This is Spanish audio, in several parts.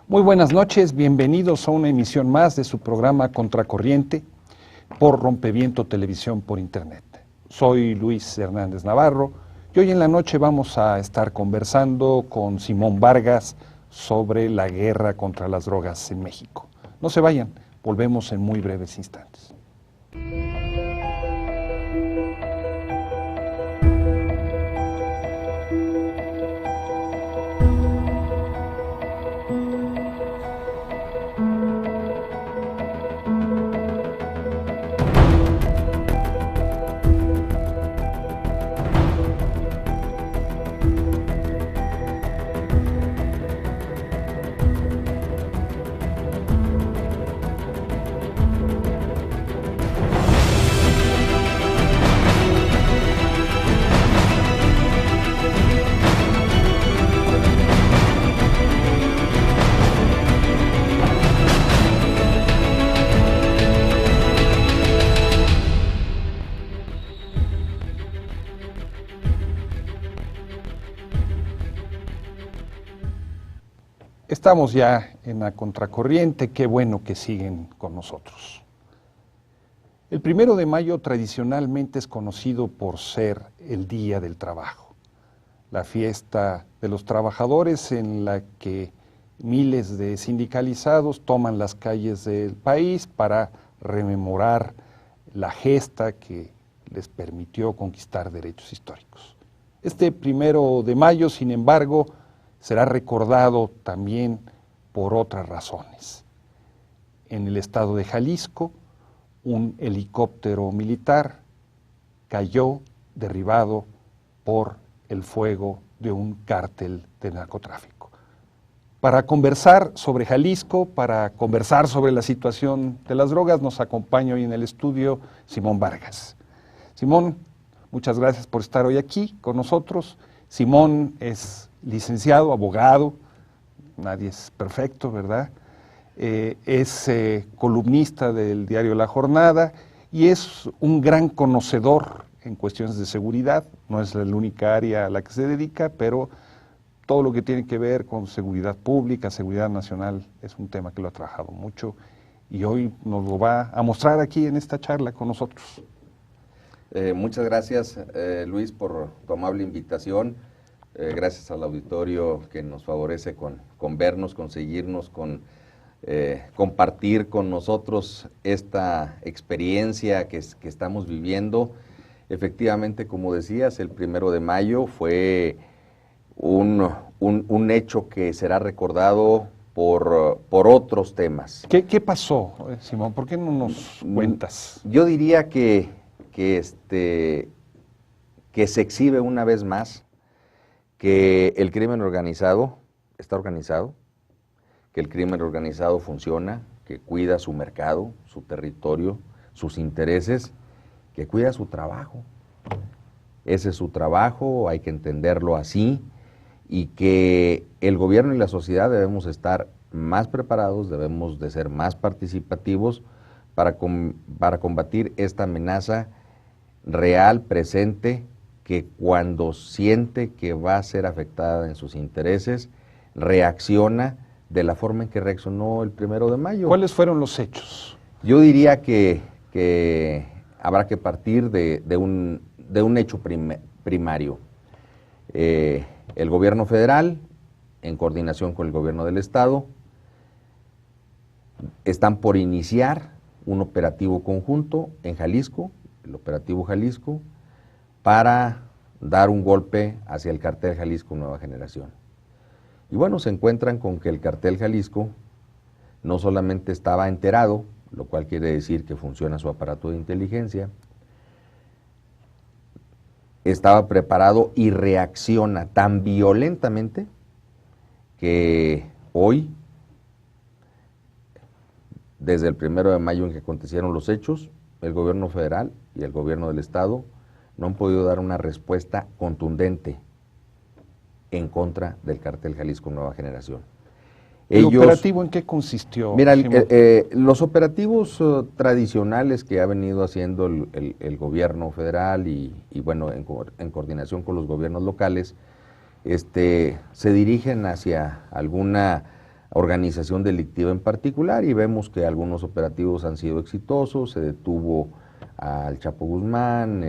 Muy buenas noches, bienvenidos a una emisión más de su programa Contracorriente por Rompeviento Televisión por Internet. Soy Luis Hernández Navarro y hoy en la noche vamos a estar conversando con Simón Vargas sobre la guerra contra las drogas en México. No se vayan, volvemos en muy breves instantes. Estamos ya en la contracorriente, qué bueno que siguen con nosotros. El 1 de mayo tradicionalmente es conocido por ser el Día del Trabajo, la fiesta de los trabajadores en la que miles de sindicalizados toman las calles del país para rememorar la gesta que les permitió conquistar derechos históricos. Este 1 de mayo, sin embargo, será recordado también por otras razones. En el estado de Jalisco, un helicóptero militar cayó derribado por el fuego de un cártel de narcotráfico. Para conversar sobre Jalisco, para conversar sobre la situación de las drogas, nos acompaña hoy en el estudio Simón Vargas. Simón, muchas gracias por estar hoy aquí con nosotros. Simón es licenciado, abogado, nadie es perfecto, ¿verdad? Es columnista del diario La Jornada y es un gran conocedor en cuestiones de seguridad. No es la única área a la que se dedica, pero todo lo que tiene que ver con seguridad pública, seguridad nacional, es un tema que lo ha trabajado mucho y hoy nos lo va a mostrar aquí en esta charla con nosotros. Muchas gracias, Luis, por tu amable invitación. Gracias al auditorio que nos favorece con vernos, con seguirnos, con compartir con nosotros esta experiencia que estamos viviendo. Efectivamente, como decías, el 1 de mayo fue un hecho que será recordado por otros temas. ¿Qué pasó, Simón? ¿Por qué no nos cuentas? Yo diría que se exhibe una vez más que el crimen organizado está organizado, que el crimen organizado funciona, que cuida su mercado, su territorio, sus intereses, que cuida su trabajo. Ese es su trabajo, hay que entenderlo así, y que el gobierno y la sociedad debemos estar más preparados, debemos de ser más participativos para combatir esta amenaza real, presente, que cuando siente que va a ser afectada en sus intereses, reacciona de la forma en que reaccionó el 1 de mayo. ¿Cuáles fueron los hechos? Yo diría que habrá que partir de un hecho primario. El gobierno federal, en coordinación con el gobierno del estado, están por iniciar un operativo conjunto en Jalisco, el operativo Jalisco, para dar un golpe hacia el cartel Jalisco Nueva Generación. Y bueno, se encuentran con que el cartel Jalisco no solamente estaba enterado, lo cual quiere decir que funciona su aparato de inteligencia, estaba preparado y reacciona tan violentamente que hoy, desde el 1 de mayo en que acontecieron los hechos, el gobierno federal y el gobierno del estado no han podido dar una respuesta contundente en contra del cartel Jalisco Nueva Generación. ¿El operativo en qué consistió? Mira, los operativos tradicionales que ha venido haciendo el gobierno federal y bueno, en coordinación con los gobiernos locales, se dirigen hacia alguna organización delictiva en particular, y vemos que algunos operativos han sido exitosos. Se detuvo al Chapo Guzmán,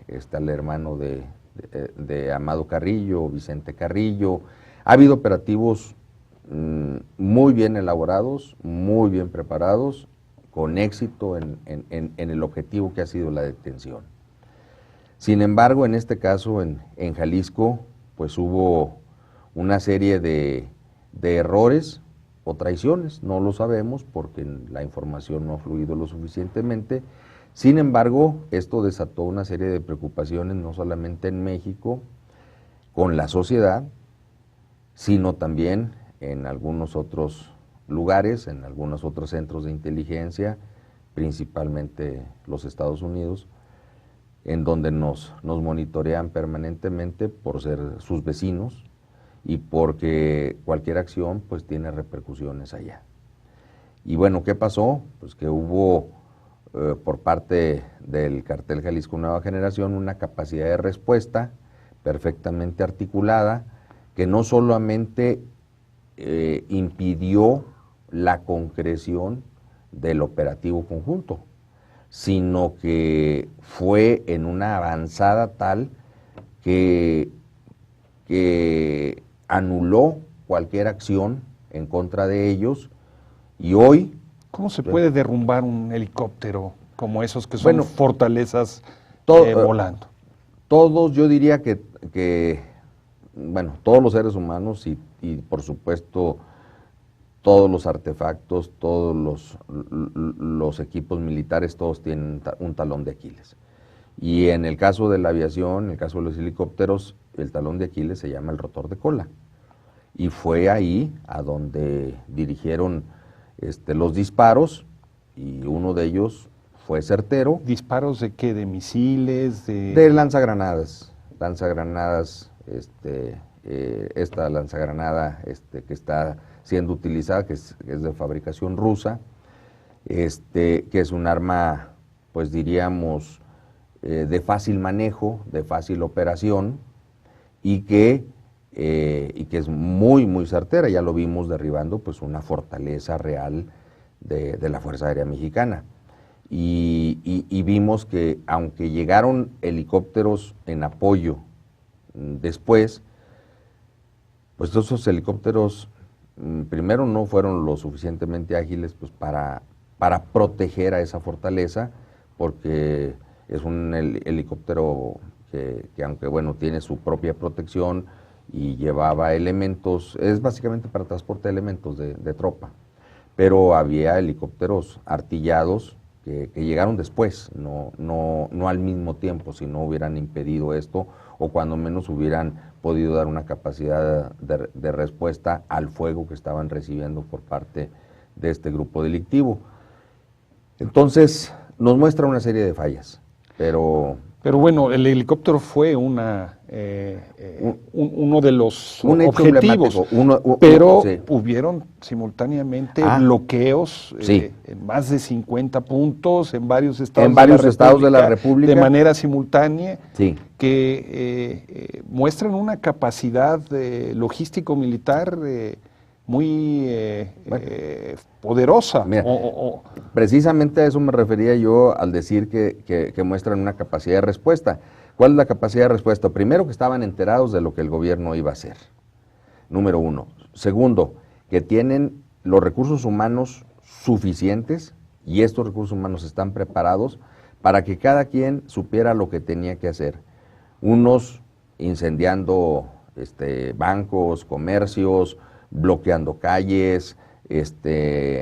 está el hermano de Amado Carrillo, Vicente Carrillo. Ha habido operativos muy bien elaborados, muy bien preparados, con éxito en el objetivo que ha sido la detención. Sin embargo, en este caso, en Jalisco, pues hubo una serie de errores o traiciones, no lo sabemos porque la información no ha fluido lo suficientemente. Sin embargo, esto desató una serie de preocupaciones, no solamente en México, con la sociedad, sino también en algunos otros lugares, en algunos otros centros de inteligencia, principalmente los Estados Unidos, en donde nos monitorean permanentemente por ser sus vecinos y porque cualquier acción pues tiene repercusiones allá. Y bueno, ¿qué pasó? Pues que hubo por parte del Cartel Jalisco Nueva Generación una capacidad de respuesta perfectamente articulada que no solamente impidió la concreción del operativo conjunto, sino que fue en una avanzada tal que anuló cualquier acción en contra de ellos. Y hoy... ¿Cómo se puede derrumbar un helicóptero como esos que son Bueno, fortalezas volando? Todos, yo diría que bueno, todos los seres humanos y por supuesto todos los artefactos, todos los equipos militares, todos tienen un talón de Aquiles. Y en el caso de la aviación, en el caso de los helicópteros, el talón de Aquiles se llama el rotor de cola. Y fue ahí a donde dirigieron los disparos, y uno de ellos fue certero. ¿Disparos de qué? ¿De misiles? De lanzagranadas. Esta lanzagranada que está siendo utilizada, que es de fabricación rusa, que es un arma, pues diríamos, de fácil manejo, de fácil operación, y que es muy, muy certera. Ya lo vimos derribando pues una fortaleza real de la Fuerza Aérea Mexicana. Y vimos que aunque llegaron helicópteros en apoyo después, pues esos helicópteros primero no fueron lo suficientemente ágiles pues para proteger a esa fortaleza, porque es un helicóptero que aunque bueno tiene su propia protección y llevaba elementos, es básicamente para transporte de elementos de tropa, pero había helicópteros artillados que llegaron después, no al mismo tiempo. Si no hubieran impedido esto, o cuando menos hubieran podido dar una capacidad de respuesta al fuego que estaban recibiendo por parte de este grupo delictivo. Entonces, nos muestra una serie de fallas, pero bueno, el helicóptero fue uno de los un hecho objetivos, pero sí, hubieron simultáneamente bloqueos sí, en más de 50 puntos en varios estados, de la República, de manera simultánea, sí, que muestran una capacidad logístico-militar muy poderosa. Mira, precisamente a eso me refería yo al decir que muestran una capacidad de respuesta. ¿Cuál es la capacidad de respuesta? Primero, que estaban enterados de lo que el gobierno iba a hacer, número uno. Segundo, que tienen los recursos humanos suficientes, y estos recursos humanos están preparados para que cada quien supiera lo que tenía que hacer. Unos incendiando bancos, comercios, bloqueando calles,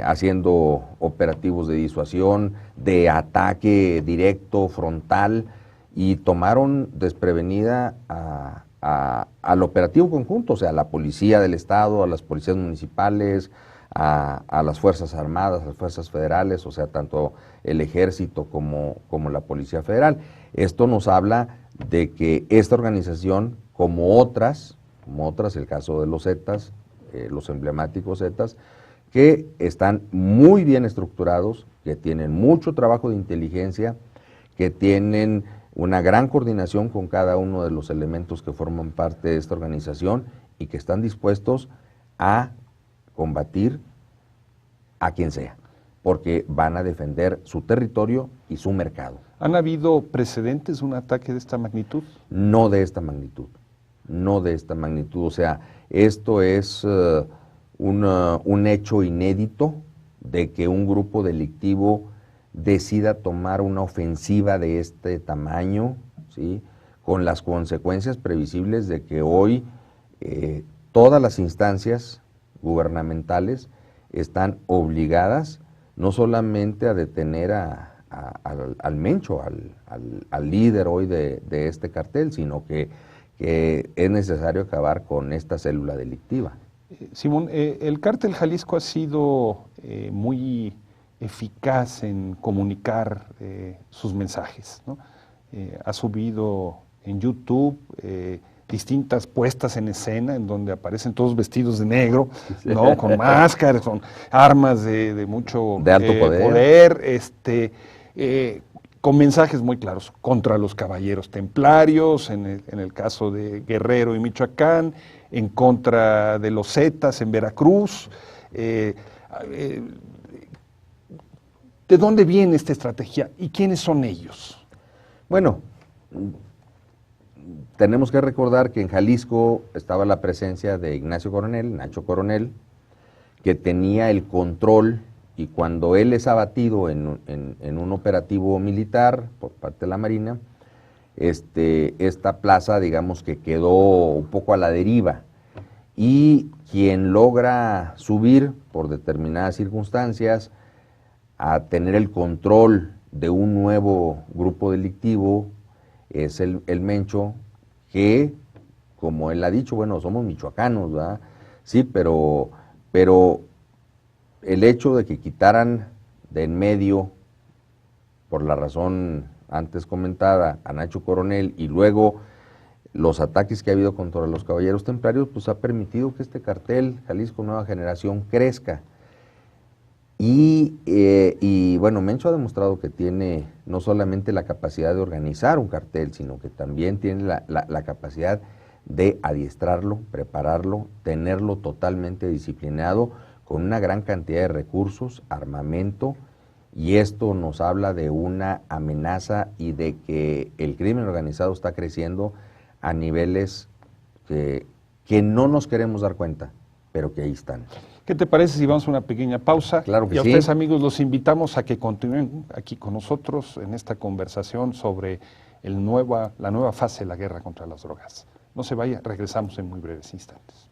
haciendo operativos de disuasión, de ataque directo, frontal, y tomaron desprevenida al operativo conjunto, o sea, a la policía del Estado, a las policías municipales, a las Fuerzas Armadas, a las Fuerzas Federales, o sea, tanto el Ejército como la Policía Federal. Esto nos habla de que esta organización, como otras, el caso de los Zetas, los emblemáticos Zetas, que están muy bien estructurados, que tienen mucho trabajo de inteligencia, que tienen una gran coordinación con cada uno de los elementos que forman parte de esta organización y que están dispuestos a combatir a quien sea, porque van a defender su territorio y su mercado. ¿Han habido precedentes de un ataque de esta magnitud? No de esta magnitud, no de esta magnitud. O sea, esto es un hecho inédito de que un grupo delictivo decida tomar una ofensiva de este tamaño, ¿sí?, con las consecuencias previsibles de que hoy todas las instancias gubernamentales están obligadas no solamente a detener al mencho, al líder hoy de este cartel, sino que es necesario acabar con esta célula delictiva. Simón, el cártel Jalisco ha sido muy eficaz en comunicar sus mensajes, ¿no? Ha subido en YouTube distintas puestas en escena en donde aparecen todos vestidos de negro, ¿no? Con máscaras, con armas de mucho de alto poder, con mensajes muy claros contra los caballeros templarios, en el caso de Guerrero y Michoacán, en contra de los Zetas en Veracruz. ¿De dónde viene esta estrategia y quiénes son ellos? Bueno, tenemos que recordar que en Jalisco estaba la presencia de Ignacio Coronel, Nacho Coronel, que tenía el control, y cuando él es abatido en un operativo militar por parte de la Marina, esta plaza, digamos que quedó un poco a la deriva, y quien logra subir por determinadas circunstancias a tener el control de un nuevo grupo delictivo es el Mencho, que, como él ha dicho, bueno, somos michoacanos, ¿verdad? Sí, pero el hecho de que quitaran de en medio, por la razón antes comentada, a Nacho Coronel, y luego los ataques que ha habido contra los caballeros templarios, pues ha permitido que este cartel Jalisco Nueva Generación crezca. Y bueno, Mencho ha demostrado que tiene no solamente la capacidad de organizar un cartel, sino que también tiene la capacidad de adiestrarlo, prepararlo, tenerlo totalmente disciplinado, con una gran cantidad de recursos, armamento, y esto nos habla de una amenaza y de que el crimen organizado está creciendo a niveles que no nos queremos dar cuenta, pero que ahí están. ¿Qué te parece si vamos a una pequeña pausa? Claro que y a sí. ustedes, amigos, los invitamos a que continúen aquí con nosotros en esta conversación sobre la nueva fase de la guerra contra las drogas. No se vaya, regresamos en muy breves instantes.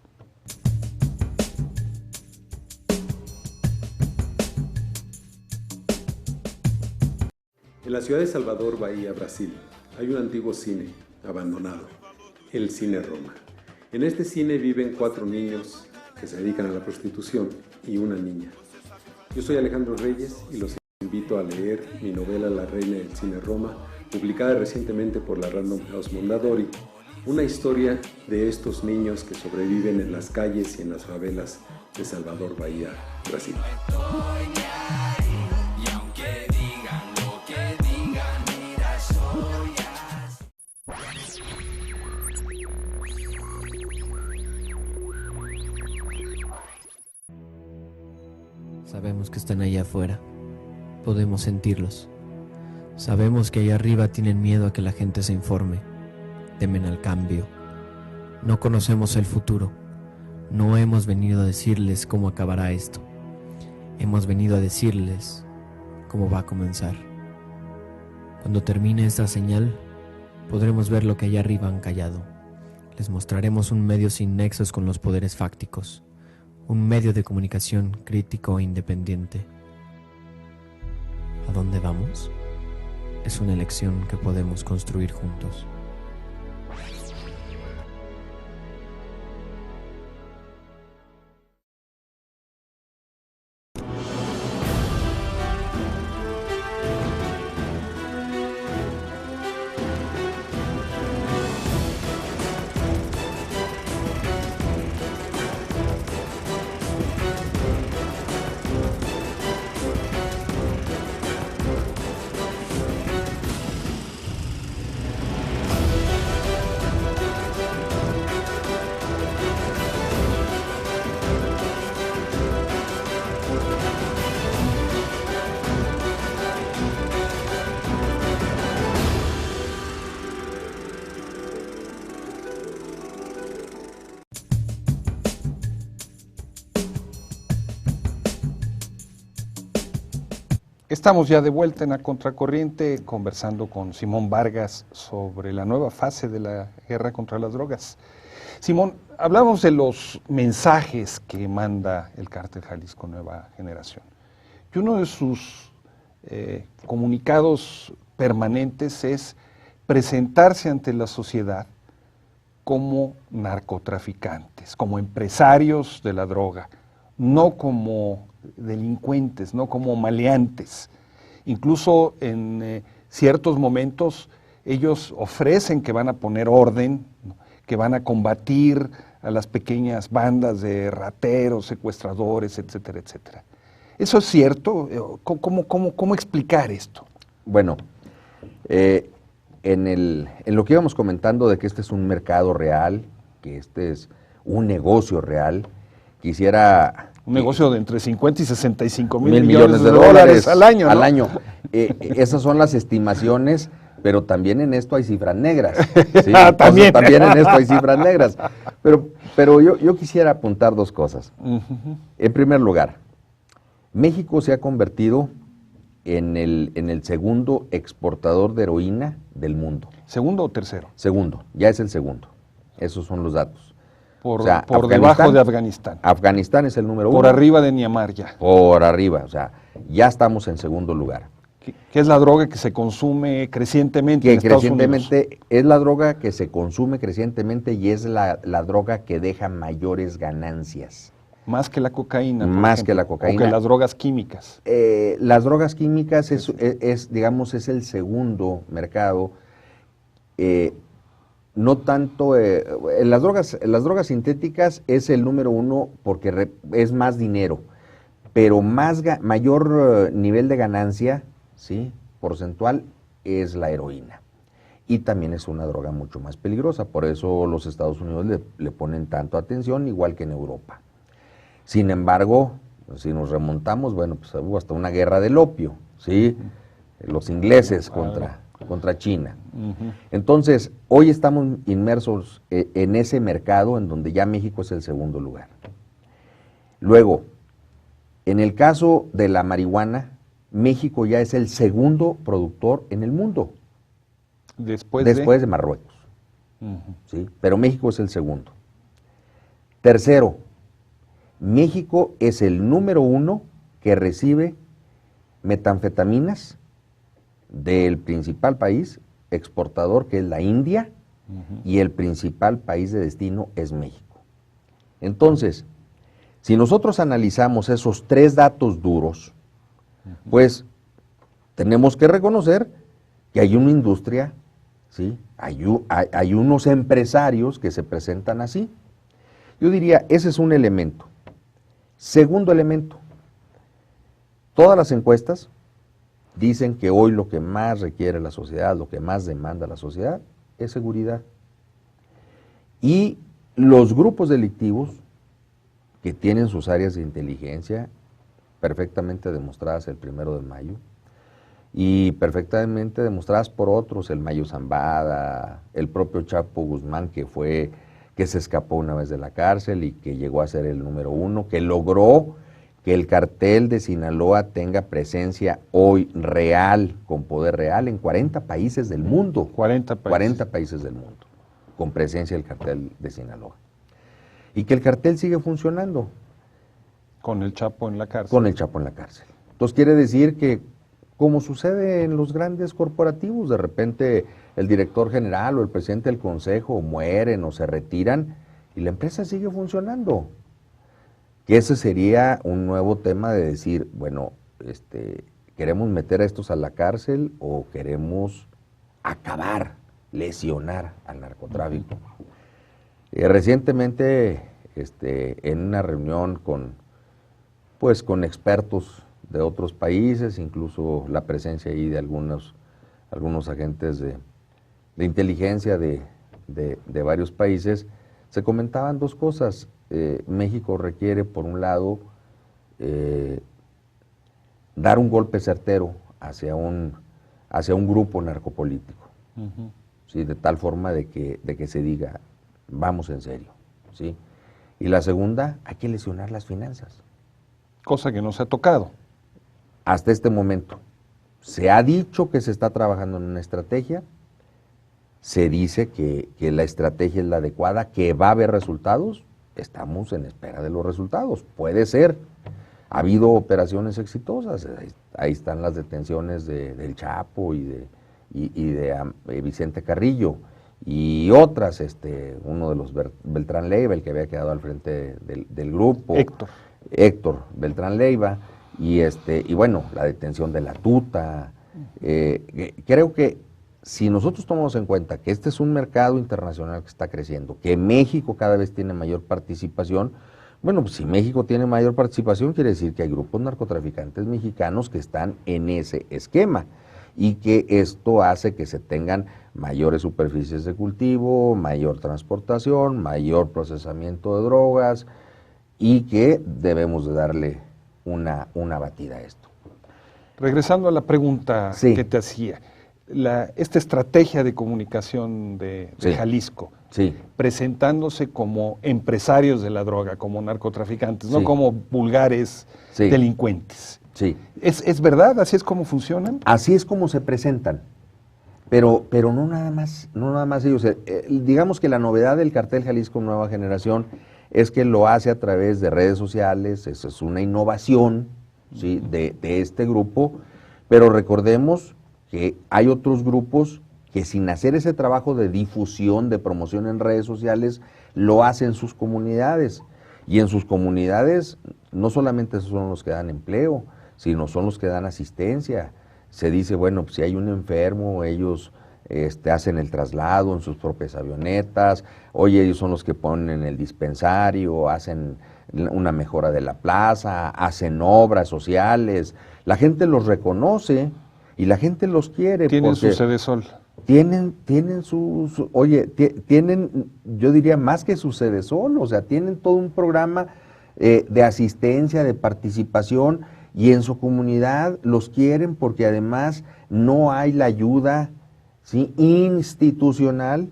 En la ciudad de Salvador Bahía, Brasil, hay un antiguo cine abandonado, el Cine Roma. En este cine viven 4 niños que se dedican a la prostitución y una niña. Yo soy Alejandro Reyes y los invito a leer mi novela La Reina del Cine Roma, publicada recientemente por la Random House Mondadori, una historia de estos niños que sobreviven en las calles y en las favelas de Salvador Bahía, Brasil. Sabemos que están allá afuera, podemos sentirlos. Sabemos que allá arriba tienen miedo a que la gente se informe, temen al cambio. No conocemos el futuro, no hemos venido a decirles cómo acabará esto. Hemos venido a decirles cómo va a comenzar. Cuando termine esta señal, podremos ver lo que allá arriba han callado. Les mostraremos un medio sin nexos con los poderes fácticos. Un medio de comunicación crítico e independiente. ¿A dónde vamos? Es una elección que podemos construir juntos. Estamos ya de vuelta en la Contracorriente conversando con Simón Vargas sobre la nueva fase de la guerra contra las drogas. Simón, hablamos de los mensajes que manda el Cártel Jalisco Nueva Generación. Y uno de sus comunicados permanentes es presentarse ante la sociedad como narcotraficantes, como empresarios de la droga, no como delincuentes, no como maleantes. Incluso en ciertos momentos ellos ofrecen que van a poner orden, ¿no?, que van a combatir a las pequeñas bandas de rateros, secuestradores, etcétera, etcétera. ¿Eso es cierto? ¿Cómo explicar esto? Bueno, en lo que íbamos comentando de que este es un mercado real, que este es un negocio real, quisiera... Un negocio de entre 50 y 65 mil millones de dólares al año, ¿no? Al año. Esas son las estimaciones, pero también en esto hay cifras negras. ¿Sí? También. También en esto hay cifras negras. Pero yo quisiera apuntar dos cosas. En primer lugar, México se ha convertido en el segundo exportador de heroína del mundo. ¿Segundo o tercero? Segundo, ya es el segundo. Esos son los datos. Por debajo de Afganistán. Afganistán es el número uno. Por arriba de Myanmar ya. Por arriba, o sea, ya estamos en segundo lugar. Que es la droga que se consume crecientemente Que en Estados crecientemente Unidos. es la droga que se consume crecientemente y es la droga que deja mayores ganancias. Más que la cocaína. Más que la cocaína. O que las drogas químicas. Las drogas químicas digamos, es el segundo mercado. No tanto, las drogas sintéticas es el número uno porque es más dinero, pero mayor nivel de ganancia, ¿sí?, porcentual, es la heroína. Y también es una droga mucho más peligrosa, por eso los Estados Unidos le ponen tanto atención, igual que en Europa. Sin embargo, si nos remontamos, bueno, pues hubo hasta una guerra del opio, ¿sí? Los ingleses contra China. Entonces, hoy estamos inmersos en ese mercado en donde ya México es el segundo lugar. Luego, en el caso de la marihuana, México ya es el segundo productor en el mundo. Después de Marruecos. ¿Sí? Pero México es el segundo. Tercero, México es el número uno que recibe metanfetaminas del principal país exportador, que es la India, y el principal país de destino es México. Entonces, si nosotros analizamos esos tres datos duros, pues tenemos que reconocer que hay una industria, ¿sí? Hay unos empresarios que se presentan así. Yo diría, ese es un elemento. Segundo elemento, todas las encuestas dicen que hoy lo que más requiere la sociedad, lo que más demanda la sociedad, es seguridad. Y los grupos delictivos que tienen sus áreas de inteligencia perfectamente demostradas el 1 de mayo y perfectamente demostradas por otros, el Mayo Zambada, el propio Chapo Guzmán, que se escapó una vez de la cárcel y que llegó a ser el número uno, que logró que el cartel de Sinaloa tenga presencia hoy real, con poder real, en 40 países del mundo. 40 países. 40 países del mundo, con presencia del cartel de Sinaloa. Y que el cartel sigue funcionando. Con el Chapo en la cárcel. Con el Chapo en la cárcel. Entonces quiere decir que, como sucede en los grandes corporativos, de repente el director general o el presidente del consejo mueren o se retiran y la empresa sigue funcionando. Que ese sería un nuevo tema de decir, bueno, ¿queremos meter a estos a la cárcel o queremos acabar, lesionar al narcotráfico? Recientemente, en una reunión con expertos de otros países, incluso la presencia ahí de algunos agentes de inteligencia de varios países, se comentaban dos cosas. México requiere, por un lado, dar un golpe certero hacia un grupo narcopolítico, ¿sí? De tal forma de que se diga, vamos en serio, ¿sí? Y la segunda, hay que lesionar las finanzas. Cosa que no se ha tocado. Hasta este momento, se ha dicho que se está trabajando en una estrategia, se dice que la estrategia es la adecuada, que va a haber resultados, estamos en espera de los resultados, puede ser. Ha habido operaciones exitosas, ahí están las detenciones del Chapo y de Vicente Carrillo, y otras, uno de los Beltrán Leiva, el que había quedado al frente del grupo. Héctor Beltrán Leiva, y bueno, la detención de la Tuta. Creo que si nosotros tomamos en cuenta que este es un mercado internacional que está creciendo, que México cada vez tiene mayor participación, bueno, pues si México tiene mayor participación, quiere decir que hay grupos narcotraficantes mexicanos que están en ese esquema y que esto hace que se tengan mayores superficies de cultivo, mayor transportación, mayor procesamiento de drogas y que debemos de darle una batida a esto. Regresando a la pregunta que te hacía, esta estrategia de comunicación de Jalisco, presentándose como empresarios de la droga, como narcotraficantes, no como vulgares delincuentes. ¿Es verdad? ¿Así es como funcionan? Así es como se presentan, pero no nada más ellos. Digamos que la novedad del cartel Jalisco Nueva Generación es que lo hace a través de redes sociales, eso es una innovación, ¿sí? de este grupo, pero recordemos que hay otros grupos que sin hacer ese trabajo de difusión, de promoción en redes sociales, lo hacen en sus comunidades. Y en sus comunidades no solamente son los que dan empleo, sino son los que dan asistencia. Se dice, bueno, pues si hay un enfermo, ellos hacen el traslado en sus propias avionetas, oye, ellos son los que ponen el dispensario, hacen una mejora de la plaza, hacen obras sociales. La gente los reconoce y la gente los quiere. Tienen su Sedesol. Tienen tienen, yo diría, más que su Sedesol, o sea, tienen todo un programa de asistencia, de participación, y en su comunidad los quieren porque además no hay la ayuda, ¿sí? institucional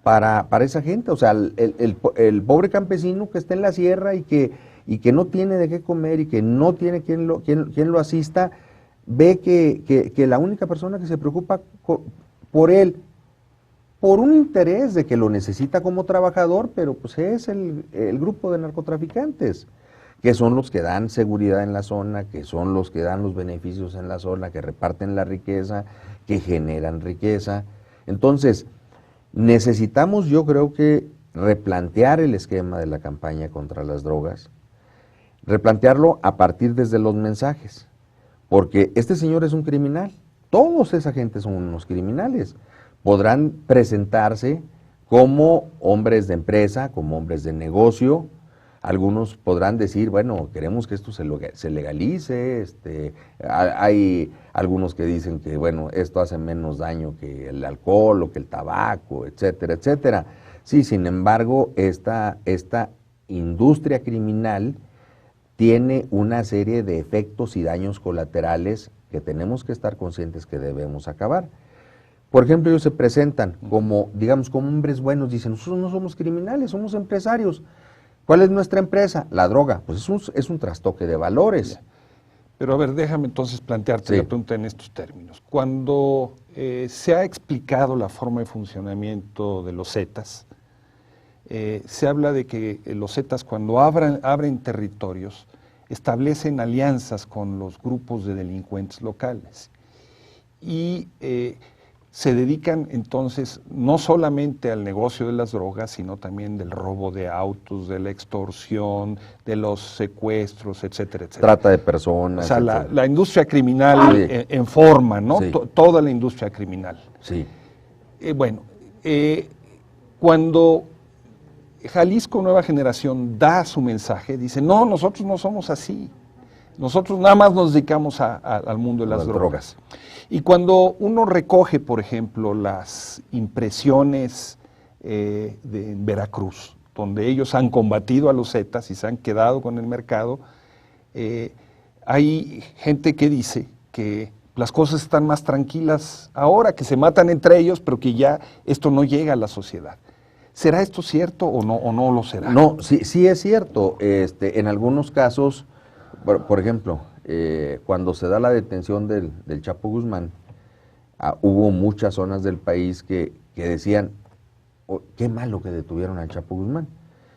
para esa gente. O sea, el pobre campesino que está en la sierra y que no tiene de qué comer y que no tiene quien lo asista, ve que la única persona que se preocupa por él, por un interés de que lo necesita como trabajador, pero pues es el grupo de narcotraficantes, que son los que dan seguridad en la zona, que son los que dan los beneficios en la zona, que reparten la riqueza, que generan riqueza. Entonces, necesitamos, yo creo que, replantear el esquema de la campaña contra las drogas, replantearlo a partir desde los mensajes, porque este señor es un criminal, todos esa gente son unos criminales. Podrán presentarse como hombres de empresa, como hombres de negocio. Algunos podrán decir, bueno, queremos que esto se legalice. Hay algunos que dicen que, bueno, esto hace menos daño que el alcohol o que el tabaco, etcétera, etcétera. Sí, sin embargo, esta industria criminal tiene una serie de efectos y daños colaterales que tenemos que estar conscientes que debemos acabar. Por ejemplo, ellos se presentan como, digamos, como hombres buenos, dicen, nosotros no somos criminales, somos empresarios. ¿Cuál es nuestra empresa? La droga. Pues es un trastoque de valores. Pero a ver, déjame entonces plantearte la pregunta en estos términos. Cuando se ha explicado la forma de funcionamiento de los Zetas, se habla de que los Zetas, cuando abren territorios, establecen alianzas con los grupos de delincuentes locales y se dedican entonces no solamente al negocio de las drogas, sino también del robo de autos, de la extorsión, de los secuestros, etcétera, etcétera. Trata de personas. O sea, la industria criminal en forma, ¿no? Sí. Toda la industria criminal. Sí. Cuando Jalisco Nueva Generación da su mensaje, dice, no, nosotros no somos así, nosotros nada más nos dedicamos al mundo de las drogas. Y cuando uno recoge, por ejemplo, las impresiones en Veracruz, donde ellos han combatido a los Zetas y se han quedado con el mercado, Hay gente que dice que las cosas están más tranquilas ahora, que se matan entre ellos, pero que ya esto no llega a la sociedad. ¿Será esto cierto o no lo será? No, sí es cierto. En algunos casos, por ejemplo, cuando se da la detención del Chapo Guzmán, hubo muchas zonas del país que decían, "Oh, qué malo que detuvieron al Chapo Guzmán".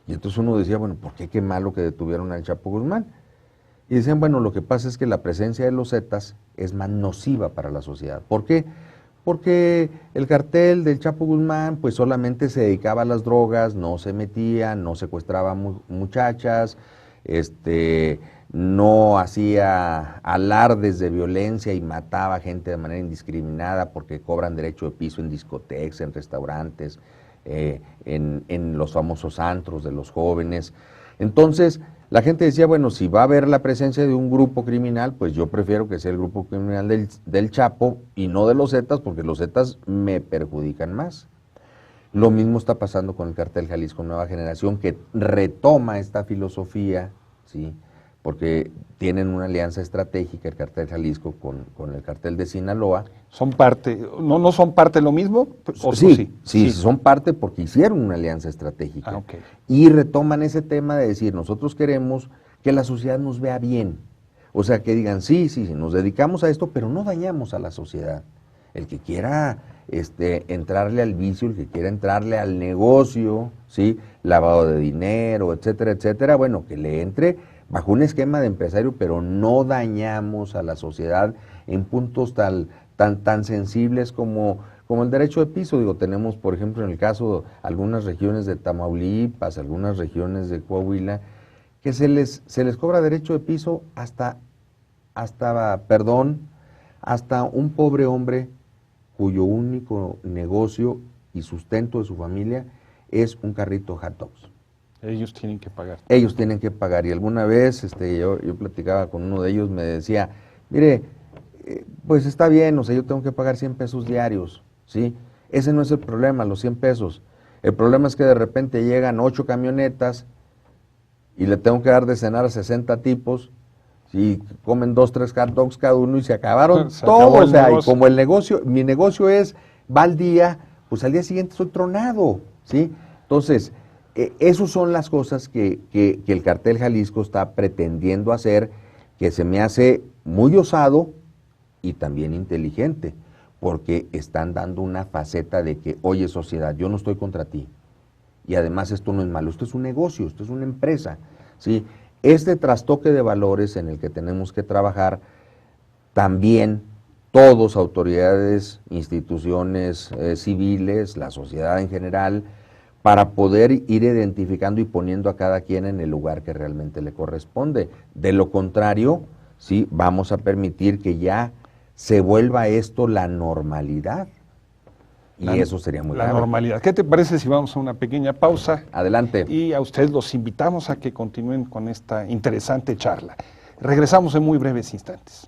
Y entonces uno decía, bueno, ¿por qué qué malo que detuvieron al Chapo Guzmán? Y decían, bueno, lo que pasa es que la presencia de los Zetas es más nociva para la sociedad. ¿Por qué? Porque el cartel del Chapo Guzmán pues solamente se dedicaba a las drogas, no se metía, no secuestraba muchachas, no hacía alardes de violencia y mataba gente de manera indiscriminada porque cobran derecho de piso en discotecas, en restaurantes, en los famosos antros de los jóvenes. Entonces, la gente decía, bueno, si va a haber la presencia de un grupo criminal, pues yo prefiero que sea el grupo criminal del Chapo y no de los Zetas, porque los Zetas me perjudican más. Lo mismo está pasando con el cartel Jalisco Nueva Generación, que retoma esta filosofía, ¿sí? Porque tienen una alianza estratégica el cartel Jalisco con el cartel de Sinaloa. ¿Son parte, no son parte de lo mismo? ¿O Sí, son parte porque hicieron una alianza estratégica. Okay. Y retoman ese tema de decir, nosotros queremos que la sociedad nos vea bien. O sea, que digan, sí, nos dedicamos a esto, pero no dañamos a la sociedad. El que quiera entrarle al vicio, el que quiera entrarle al negocio, ¿sí? Lavado de dinero, etcétera, bueno, que le entre bajo un esquema de empresario, pero no dañamos a la sociedad en puntos tan sensibles como el derecho de piso. Digo, tenemos, por ejemplo, en el caso de algunas regiones de Tamaulipas, algunas regiones de Coahuila, que se les cobra derecho de piso hasta un pobre hombre cuyo único negocio y sustento de su familia es un carrito hot dogs. Ellos tienen que pagar. Ellos tienen que pagar. Y alguna vez yo platicaba con uno de ellos, me decía, mire, pues está bien, o sea, yo tengo que pagar 100 pesos diarios, ¿sí? Ese no es el problema, los 100 pesos. El problema es que de repente llegan 8 camionetas y le tengo que dar de cenar a 60 tipos, y comen 2, 3 hot dogs cada uno y se acabaron todo. O sea, y como mi negocio va al día, pues al día siguiente estoy tronado, ¿sí? Entonces, esas son las cosas que el cartel Jalisco está pretendiendo hacer, que se me hace muy osado y también inteligente, porque están dando una faceta de que, oye, sociedad, yo no estoy contra ti, y además esto no es malo, esto es un negocio, esto es una empresa, ¿sí? Este trastoque de valores en el que tenemos que trabajar, también todos, autoridades, instituciones civiles, la sociedad en general, para poder ir identificando y poniendo a cada quien en el lugar que realmente le corresponde. De lo contrario, sí, vamos a permitir que ya se vuelva esto la normalidad. Y eso sería muy grave. La normalidad. ¿Qué te parece si vamos a una pequeña pausa? Adelante. Y a ustedes los invitamos a que continúen con esta interesante charla. Regresamos en muy breves instantes.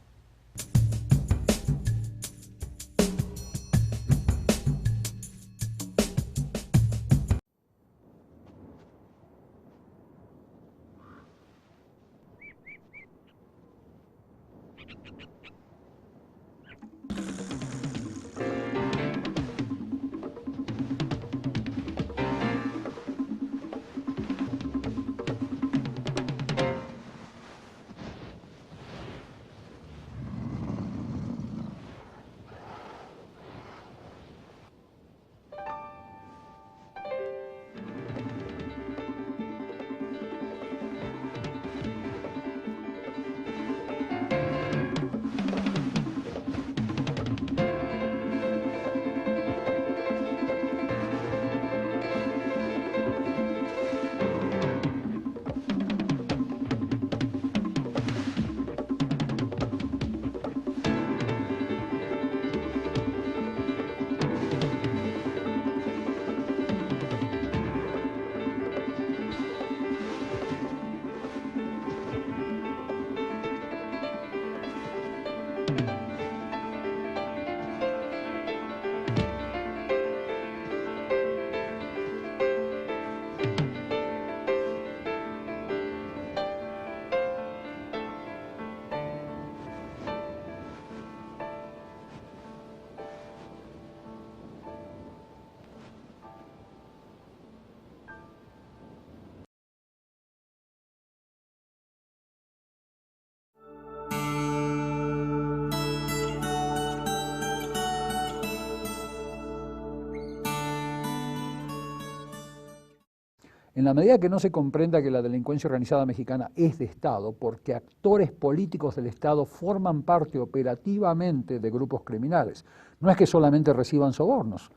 En la medida que no se comprenda que la delincuencia organizada mexicana es de Estado, porque actores políticos del Estado forman parte operativamente de grupos criminales, no es que solamente reciban sobornos,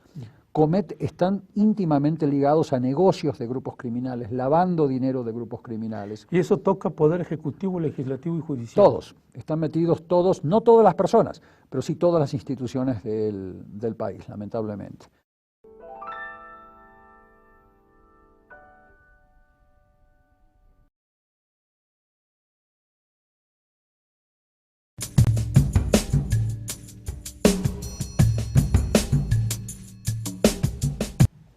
están íntimamente ligados a negocios de grupos criminales, lavando dinero de grupos criminales. Y eso toca Poder Ejecutivo, Legislativo y Judicial. Todos, están metidos todos, no todas las personas, pero sí todas las instituciones del país, lamentablemente.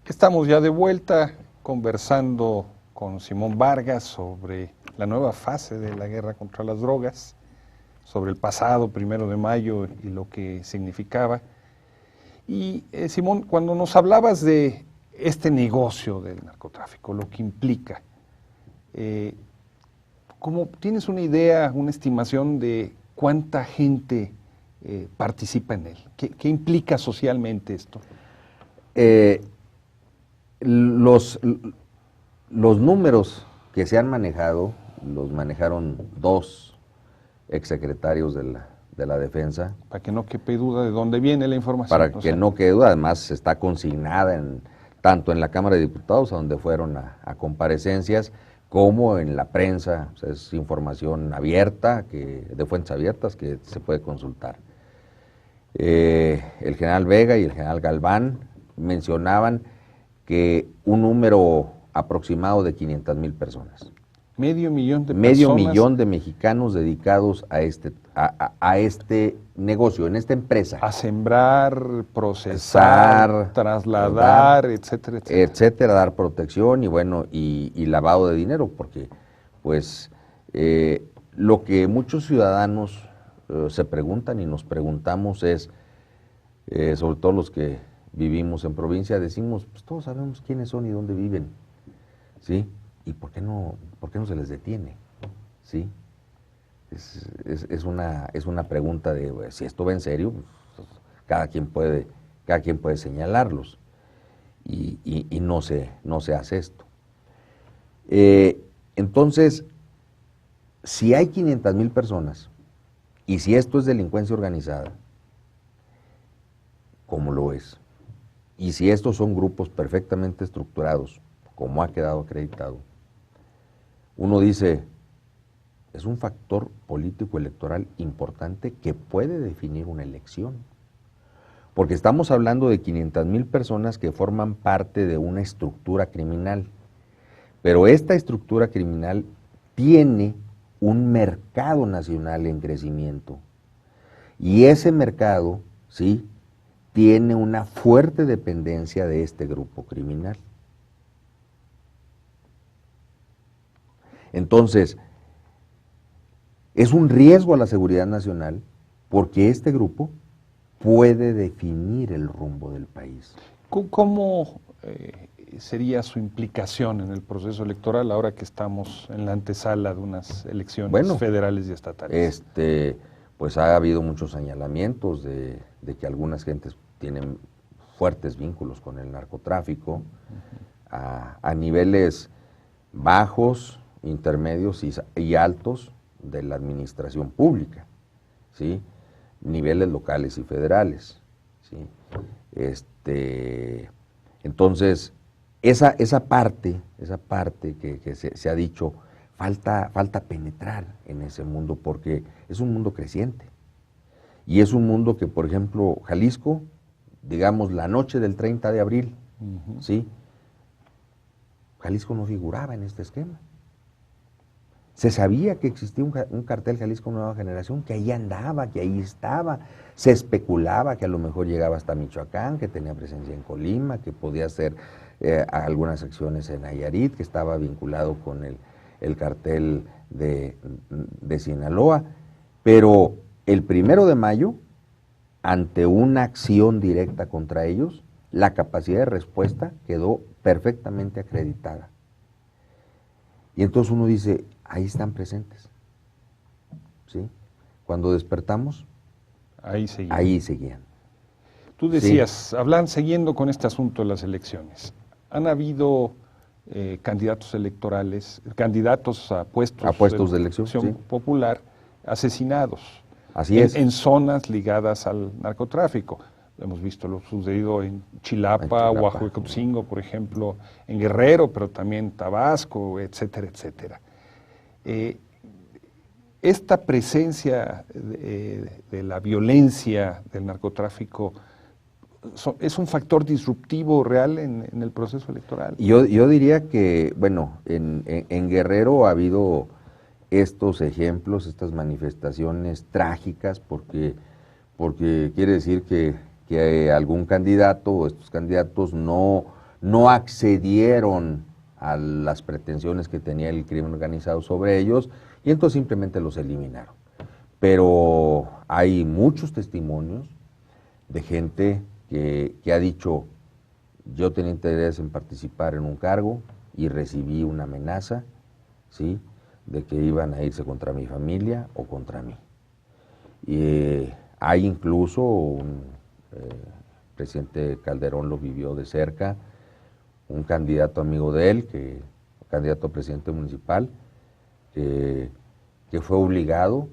Estamos ya de vuelta conversando con Simón Vargas sobre la nueva fase de la guerra contra las drogas, sobre el pasado 1 de mayo y lo que significaba. Y Simón, cuando nos hablabas de este negocio del narcotráfico, lo que implica, ¿cómo tienes una idea, una estimación de cuánta gente participa en él? ¿Qué implica socialmente esto? Los números que se han manejado, los manejaron 2 exsecretarios de la Defensa. Para que no quepe duda de dónde viene la información. Para que no quede duda, además está consignada tanto en la Cámara de Diputados, a donde fueron a comparecencias, como en la prensa. O sea, es información abierta, de fuentes abiertas, que se puede consultar. El general Vega y el general Galván mencionaban que un número aproximado de 500,000 personas. Medio millón de Medio personas. millón de mexicanos dedicados a este negocio, en esta empresa. A sembrar, procesar, trasladar, etcétera, etcétera. Etcétera, dar protección y bueno, y lavado de dinero, porque pues lo que muchos ciudadanos se preguntan y nos preguntamos es, sobre todo los que vivimos en provincia, decimos, pues todos sabemos quiénes son y dónde viven, ¿sí? ¿Y por qué no se les detiene? ¿Sí? Es una pregunta de, pues, si esto va en serio, pues, cada quien puede señalarlos, y no se hace esto. Entonces, si hay 500,000 personas, y si esto es delincuencia organizada, como lo es, y si estos son grupos perfectamente estructurados, como ha quedado acreditado, uno dice, es un factor político electoral importante que puede definir una elección. Porque estamos hablando de 500,000 personas que forman parte de una estructura criminal. Pero esta estructura criminal tiene un mercado nacional en crecimiento. Y ese mercado, ¿sí?, tiene una fuerte dependencia de este grupo criminal. Entonces, es un riesgo a la seguridad nacional porque este grupo puede definir el rumbo del país. ¿Cómo sería su implicación en el proceso electoral ahora que estamos en la antesala de unas elecciones federales y estatales? Pues ha habido muchos señalamientos de que algunas gentes tienen fuertes vínculos con el narcotráfico, a niveles bajos, intermedios y altos de la administración pública, ¿sí?, niveles locales y federales, ¿sí? Entonces, esa parte que se ha dicho, falta penetrar en ese mundo, porque es un mundo creciente. Y es un mundo que, por ejemplo, Jalisco, digamos, la noche del 30 de abril, ¿sí?, Jalisco no figuraba en este esquema. Se sabía que existía un cartel Jalisco Nueva Generación, que ahí andaba, que ahí estaba. Se especulaba que a lo mejor llegaba hasta Michoacán, que tenía presencia en Colima, que podía hacer algunas acciones en Nayarit, que estaba vinculado con el cartel de Sinaloa. Pero el 1 de mayo, ante una acción directa contra ellos, la capacidad de respuesta quedó perfectamente acreditada. Y entonces uno dice, ahí están presentes, ¿sí? Cuando despertamos, ahí seguían. Tú decías, siguiendo con este asunto de las elecciones, han habido candidatos electorales, candidatos a puestos de elección, sí. popular, asesinados. Así es. En zonas ligadas al narcotráfico. Hemos visto lo sucedido en Chilapa, Huajuecotingo, por ejemplo, en Guerrero, pero también en Tabasco, etcétera, etcétera. Esta presencia de la violencia del narcotráfico es un factor disruptivo real en el proceso electoral. Yo diría que, bueno, en Guerrero ha habido estos ejemplos, estas manifestaciones trágicas, porque quiere decir que algún candidato o estos candidatos no accedieron a las pretensiones que tenía el crimen organizado sobre ellos y entonces simplemente los eliminaron. Pero hay muchos testimonios de gente que ha dicho, yo tenía interés en participar en un cargo y recibí una amenaza, ¿sí?, de que iban a irse contra mi familia o contra mí. Y hay incluso presidente Calderón lo vivió de cerca, un candidato amigo de él, candidato a presidente municipal, que fue obligado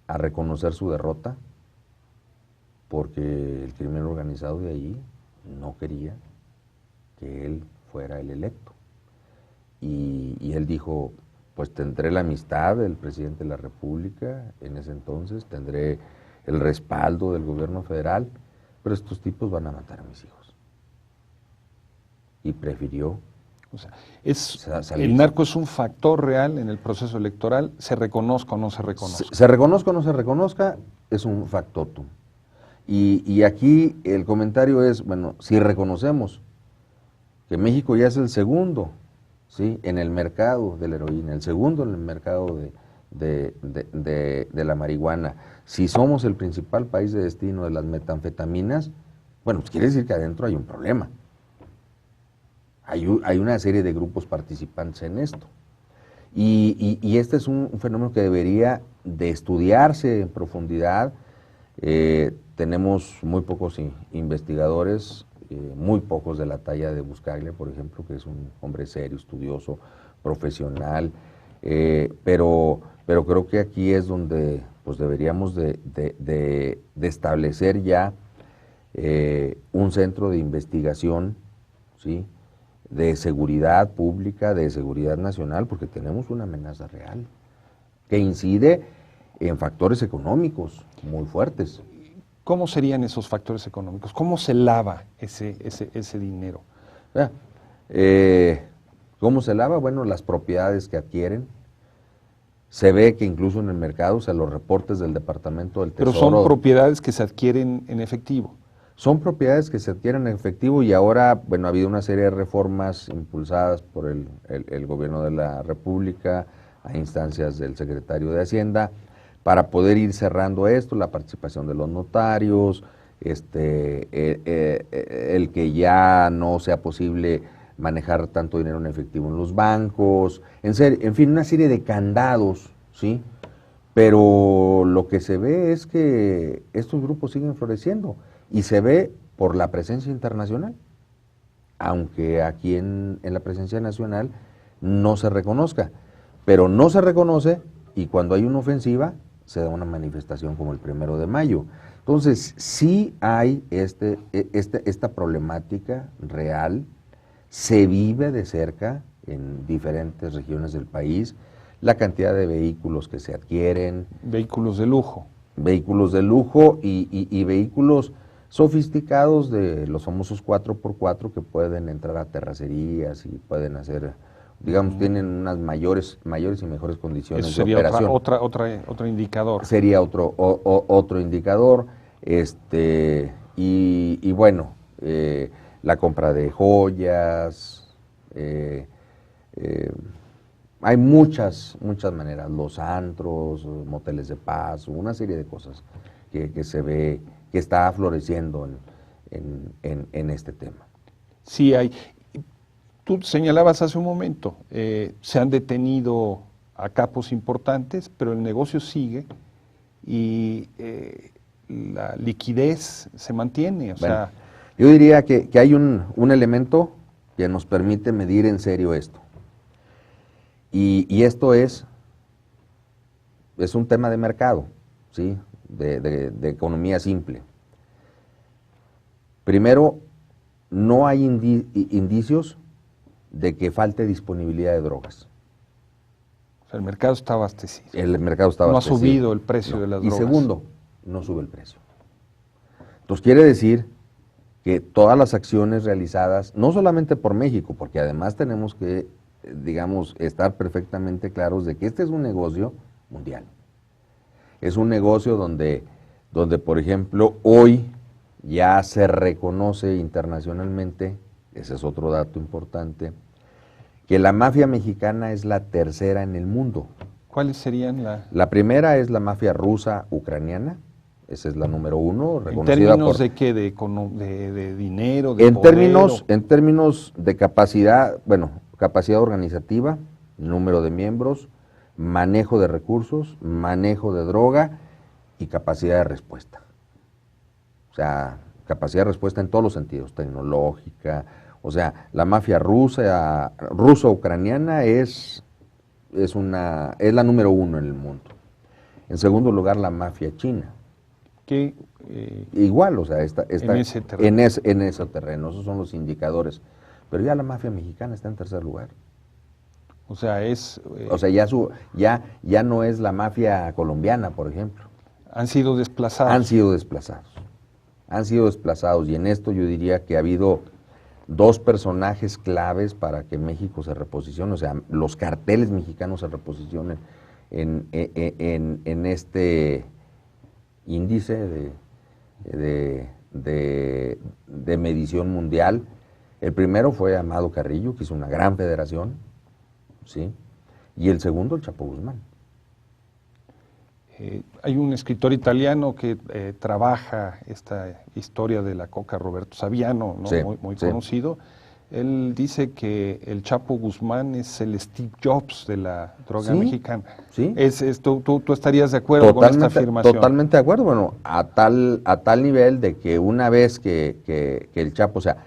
a reconocer su derrota porque el crimen organizado de allí no quería que él fuera el electo. Y él dijo, pues tendré la amistad del presidente de la República en ese entonces, tendré el respaldo del gobierno federal, pero estos tipos van a matar a mis hijos. Y prefirió. O sea, el narco es un factor real en el proceso electoral, se reconozca o no se reconozca. Se reconozca o no se reconozca, es un factotum. Y aquí el comentario es, bueno, si reconocemos que México ya es el segundo, ¿sí?, en el mercado de la heroína, el segundo en el mercado de la marihuana, si somos el principal país de destino de las metanfetaminas, bueno, pues quiere decir que adentro hay un problema. Hay una serie de grupos participantes en esto. Y este es un fenómeno que debería de estudiarse en profundidad. Tenemos muy pocos investigadores, muy pocos de la talla de Buscaglia, por ejemplo, que es un hombre serio, estudioso, profesional, pero creo que aquí es donde pues deberíamos de establecer ya un centro de investigación, ¿sí?, de seguridad pública, de seguridad nacional, porque tenemos una amenaza real que incide en factores económicos muy fuertes. ¿Cómo serían esos factores económicos? ¿Cómo se lava ese dinero? ¿Cómo se lava? Bueno, las propiedades que adquieren. Se ve que incluso en el mercado, o sea, los reportes del Departamento del Tesoro... Pero son propiedades que se adquieren en efectivo. Son propiedades que se adquieren en efectivo y ahora, bueno, ha habido una serie de reformas impulsadas por el gobierno de la República a instancias del secretario de Hacienda para poder ir cerrando esto, la participación de los notarios, el que ya no sea posible manejar tanto dinero en efectivo en los bancos, en fin, una serie de candados, ¿sí? Pero lo que se ve es que estos grupos siguen floreciendo y se ve por la presencia internacional, aunque aquí en la presencia nacional no se reconozca, pero no se reconoce y cuando hay una ofensiva se da una manifestación como el 1 de mayo. Entonces, sí hay esta problemática real, se vive de cerca en diferentes regiones del país, la cantidad de vehículos que se adquieren. Vehículos de lujo. Vehículos de lujo y vehículos sofisticados de los famosos 4x4 que pueden entrar a terracerías y pueden hacer, digamos, tienen unas mayores y mejores condiciones Eso sería de operación. Otro indicador. Sería otro indicador. Y bueno, la compra de joyas, hay muchas maneras, los antros, moteles de paso, una serie de cosas que se ve que está floreciendo en este tema. Sí hay. Tú señalabas hace un momento, se han detenido a capos importantes, pero el negocio sigue y la liquidez se mantiene. O sea, yo diría que hay un elemento que nos permite medir en serio esto. Y esto es un tema de mercado, ¿sí? De economía simple. Primero, no hay indicios de que falte disponibilidad de drogas. O sea, el mercado está abastecido. El mercado está No ha abastecido. subido el precio de las Y drogas. segundo, no sube el precio. Entonces quiere decir que todas las acciones realizadas, no solamente por México, porque además tenemos que, digamos, estar perfectamente claros de que este es un negocio mundial. Es un negocio donde, por ejemplo, hoy ya se reconoce internacionalmente, ese es otro dato importante, que la mafia mexicana es la tercera en el mundo. ¿Cuáles serían La primera es la mafia rusa ucraniana, esa es la número uno, en reconocida términos por... de qué? De dinero, de En poder, términos de capacidad, bueno, capacidad organizativa, número de miembros, manejo de recursos, manejo de droga y capacidad de respuesta. O sea, capacidad de respuesta en todos los sentidos, tecnológica. O sea, la mafia ruso-ucraniana es la número uno en el mundo. En segundo lugar, la mafia china. que Igual, o sea, está en ese terreno. en ese terreno, esos son los indicadores. Pero ya la mafia mexicana está en tercer lugar. o sea, es O sea, ya no es la mafia colombiana, por ejemplo. han sido desplazados. Han sido desplazados. Han sido desplazados. Y en esto yo diría que ha habido dos personajes claves para que México se reposicione, o sea, los carteles mexicanos se reposicionen en este índice de medición mundial. El primero fue Amado Carrillo, que hizo una gran federación, ¿sí? Y el segundo, el Chapo Guzmán. Hay un escritor italiano que trabaja esta historia de la coca, Roberto Saviano, ¿no? Sí, muy sí. conocido. Él dice que el Chapo Guzmán es el Steve Jobs de la droga Sí, mexicana. sí. ¿Tú estarías de acuerdo con esta afirmación? Totalmente de acuerdo, bueno, a tal nivel de que una vez que el Chapo, o sea,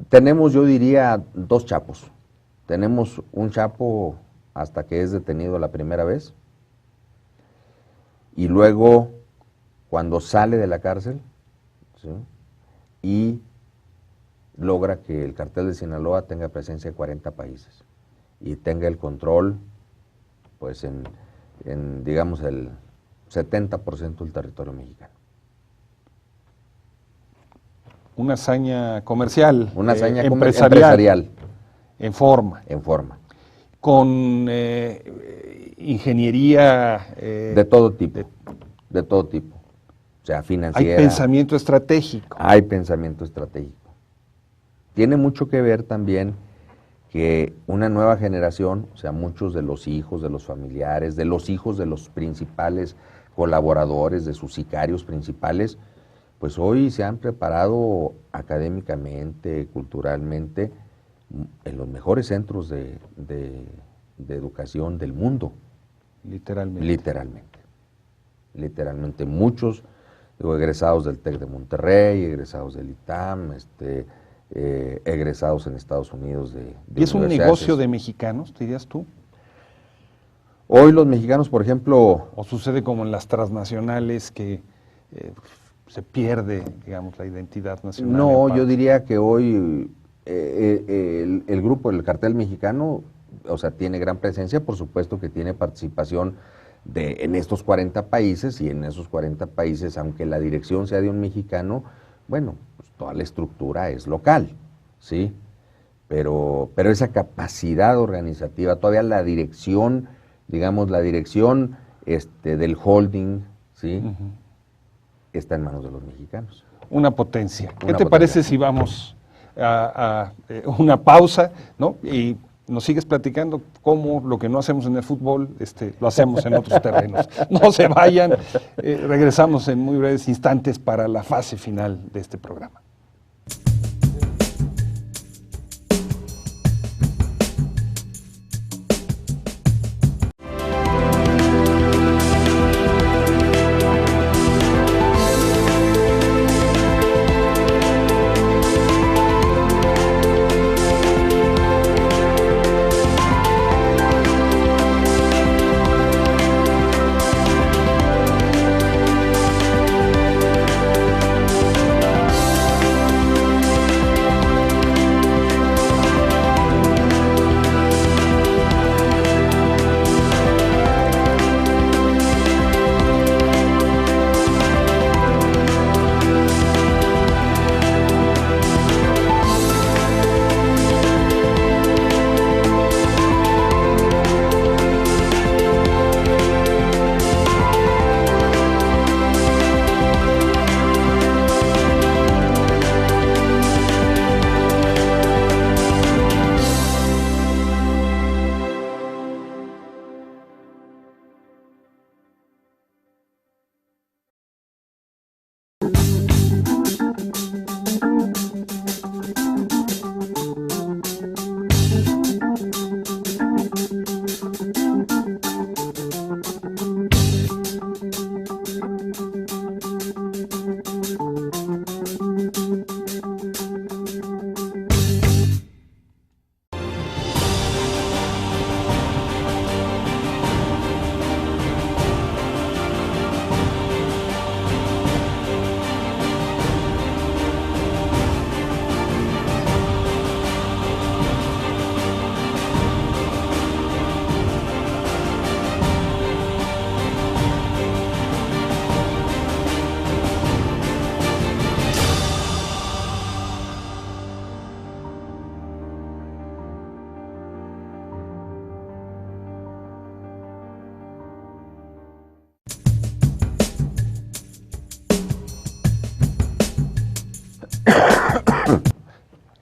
tenemos, yo diría, dos Chapos. Tenemos un Chapo hasta que es detenido la primera vez, y luego cuando sale de la cárcel, ¿sí? Y logra que el cartel de Sinaloa tenga presencia en 40 países y tenga el control, pues en digamos, el 70% del territorio mexicano. Una hazaña comercial, Una hazaña empresarial, en forma, con ingeniería de todo tipo, de todo tipo. O sea, financiera. Hay pensamiento estratégico. Hay pensamiento estratégico. Tiene mucho que ver también que una nueva generación, o sea, muchos de los hijos, de los familiares, de los hijos de los principales colaboradores, de sus sicarios principales, pues hoy se han preparado académicamente, culturalmente, en los mejores centros de educación del mundo. Literalmente. Literalmente. Muchos, digo, egresados del TEC de Monterrey, egresados del ITAM, egresados en Estados Unidos de ¿Y es un universidades. negocio de mexicanos, dirías tú? Hoy los mexicanos, por ejemplo... ¿O sucede como en las transnacionales que se pierde, digamos, la identidad nacional? No, yo diría que hoy el grupo, el cartel mexicano, o sea, tiene gran presencia, por supuesto que tiene participación en estos 40 países, y en esos 40 países, aunque la dirección sea de un mexicano, bueno, pues toda la estructura es local, ¿sí? Pero esa capacidad organizativa, todavía la dirección, digamos, la dirección del holding, ¿sí? Uh-huh. Está en manos de los mexicanos. Una potencia. ¿Qué Una te potencia. parece si vamos a una pausa, ¿no? Y nos sigues platicando cómo lo que no hacemos en el fútbol lo hacemos en otros terrenos. No se vayan, regresamos en muy breves instantes para la fase final de este programa.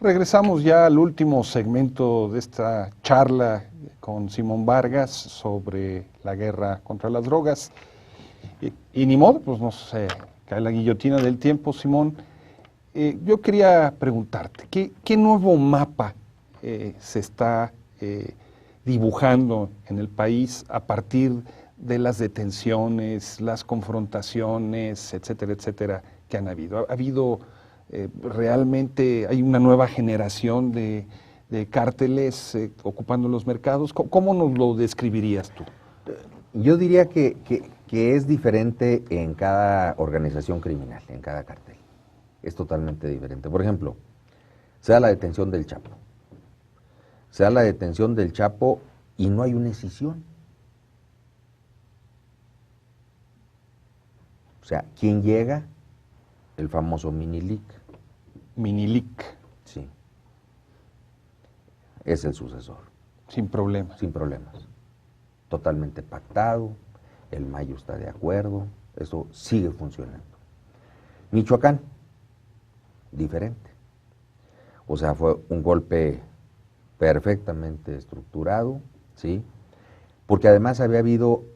Regresamos ya al último segmento de esta charla con Simón Vargas sobre la guerra contra las drogas. Y ni modo, pues nos cae la guillotina del tiempo, Simón. Yo quería preguntarte, ¿qué nuevo mapa se está dibujando en el país a partir de las detenciones, las confrontaciones, etcétera, que han habido? ¿Ha habido realmente, hay una nueva generación de cárteles ocupando los mercados? ¿Cómo nos lo describirías tú? Yo diría que es diferente en cada organización criminal, en cada cártel. Es totalmente diferente. Por ejemplo, se da la detención del Chapo. Se da la detención del Chapo y no hay una escisión. O sea, ¿quién llega? El famoso Minilic. Minilic. Sí. Es el sucesor. Sin problemas. Sin problemas. Totalmente pactado, el Mayo está de acuerdo, eso sigue funcionando. Michoacán, diferente. O sea, fue un golpe perfectamente estructurado, ¿sí? Porque además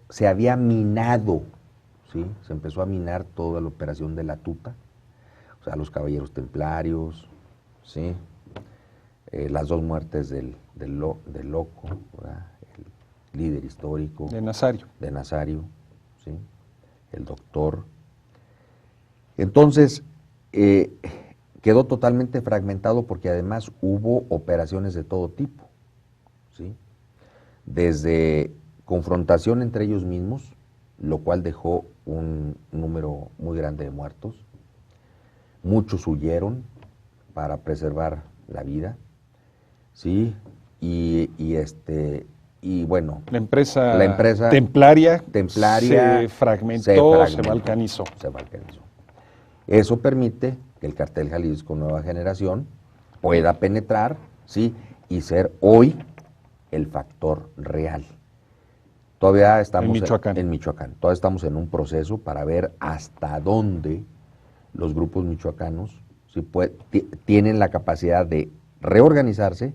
se había minado, ¿sí? Se empezó a minar toda la operación de la tuta, o sea, los caballeros templarios, ¿sí? Las dos muertes del loco, ¿verdad? El líder histórico. De Nazario. De Nazario, ¿sí? El doctor. Entonces, quedó totalmente fragmentado porque además hubo operaciones de todo tipo, ¿sí? Desde confrontación entre ellos mismos, lo cual dejó un número muy grande de muertos. Muchos huyeron para preservar la vida, ¿sí? Y bueno, la empresa templaria se fragmentó, se balcanizó. Eso permite que el Cartel Jalisco Nueva Generación pueda penetrar, ¿sí? Y ser hoy el factor real. Todavía estamos en Michoacán. Todavía estamos en un proceso para ver hasta dónde los grupos michoacanos tienen la capacidad de reorganizarse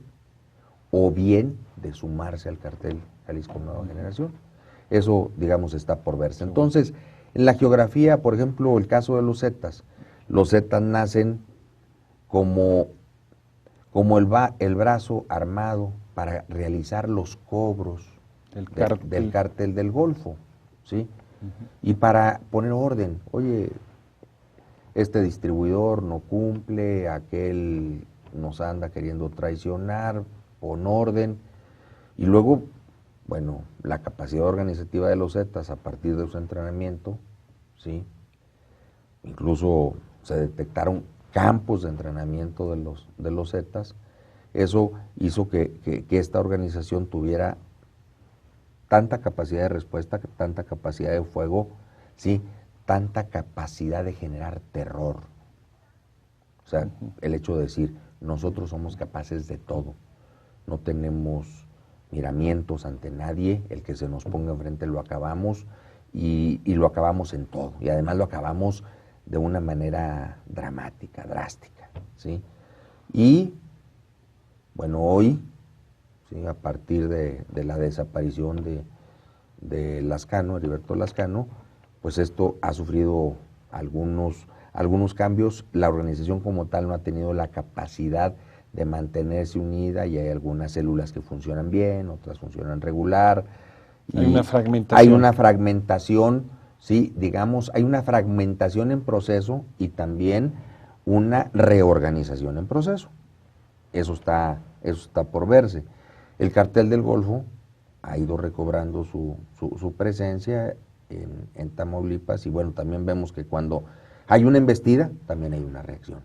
o bien de sumarse al Cartel Jalisco Nueva Generación. Eso, digamos, está por verse. Entonces, en la geografía, por ejemplo, el caso de los Zetas nacen como el brazo armado para realizar los cobros del cártel del Golfo, ¿sí? Y para poner orden. Oye, este distribuidor no cumple, aquel nos anda queriendo traicionar, pon orden. Y luego, bueno, la capacidad organizativa de los Zetas a partir de su entrenamiento, ¿sí? Incluso se detectaron campos de entrenamiento de los Zetas. Eso hizo que esta organización tuviera tanta capacidad de respuesta, tanta capacidad de fuego, ¿sí? Tanta capacidad de generar terror. O sea, el hecho de decir, nosotros somos capaces de todo. No tenemos miramientos ante nadie, el que se nos ponga enfrente lo acabamos y lo acabamos en todo. Y además lo acabamos de una manera dramática, drástica, ¿sí? Y, bueno, hoy, ¿sí? A partir de la desaparición de Lascano, Heriberto Lascano, pues esto ha sufrido algunos cambios. La organización como tal no ha tenido la capacidad de mantenerse unida y hay algunas células que funcionan bien, otras funcionan regular. Hay una fragmentación. Hay una fragmentación, sí, digamos, hay una fragmentación en proceso y también una reorganización en proceso. Eso está por verse. El Cartel del Golfo ha ido recobrando su presencia en Tamaulipas y bueno, también vemos que cuando hay una embestida, también hay una reacción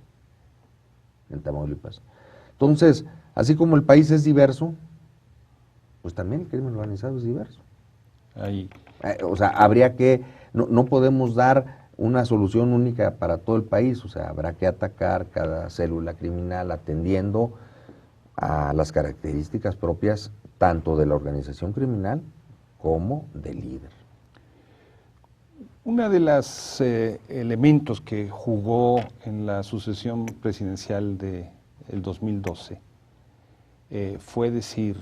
en Tamaulipas. Entonces, así como el país es diverso, pues también el crimen organizado es diverso. Ahí. O sea, habría que, no podemos dar una solución única para todo el país, o sea, habrá que atacar cada célula criminal atendiendo a las características propias tanto de la organización criminal como del líder. Uno de los elementos que jugó en la sucesión presidencial de el 2012 fue decir,